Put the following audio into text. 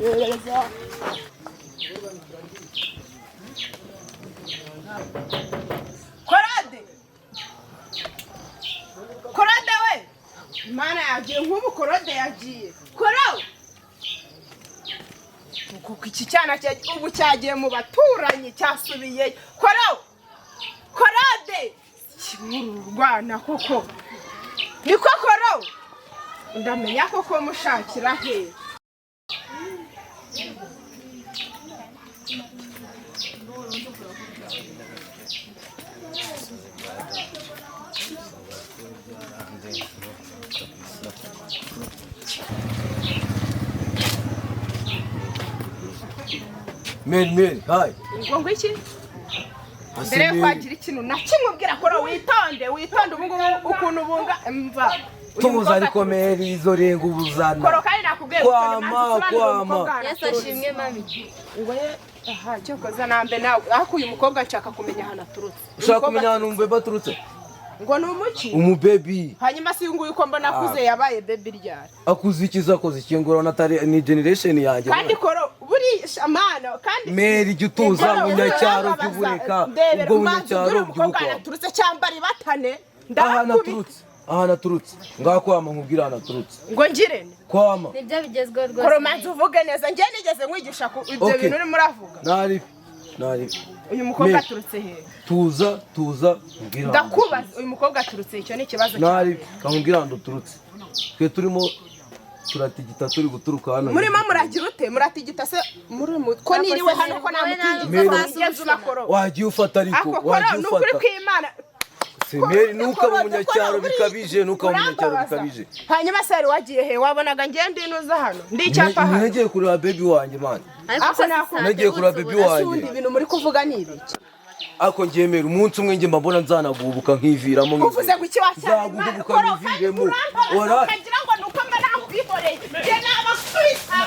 Korode we Mana yagiye nk'ubu korode yagiye Koro kuko iki cyana ubu cyagiye mu baturanyi cyasubiye Korode kimurwana koko niko Koro ndamenya koko mushakira he Meri, hai. ngo iki? Mbere kwagira ikintu nakimubwira Koro witonde ubu ukuntu bunga mva. Tubuza ariko Meri izo renga ubuzana. Koro kandi nakubwiye kwama. Yesu ashimwe mami. Ngo aha cyo koza nambe nawe akuye umukobwa nshaka kumenya hana turutse. Ushaka kumenya hano umubebe aturutse? Ngo ni umuki? Umubebi. Hanyuma si nguyu ko mbona akuze yabaye baby ryari. Akuze ikizakoze ikingura natari ni generation yanjye. Kandi Koro buri shamana kandi Meri gituza munyacyaro cy'ubureka ubwo munyacyaro by'uko. Turutse cyambari batane aha naturutse ngakwama nkubwira naturutse ngo ngirene kwama nibyo bigezweho rwose Koro manzi uvuge neza ngiye nigeze nkwigisha ibyo bintu uri muravuga nari uyu mukobwa aturutse he tuza mbwira ndakubaza uyu mukobwa aturutse icyo ni kibazo nari kamubwira ndo turutse twe turimo turatigita turi guturuka hano murimo muragira ute muratigita se muri ko niriwe hano ko namutingiza Koro wagiye ufata ariko wagiye ufata kw'Imana Meri nuka munyacyaro bikabije hanyuma sari wagiye he wabonaga ngende inuza hano ndi icyapa hano nagiye kureba baby wanjye man nagiye kureba baby wanjye ibintu muri kuvuga ni ibiki ako ngemera umunsi umwe nge mbabona nzanagubuka nkiviramo uvuze guki wacyane Koro kagira ngo nuko mba nakwihoreye je nabakubita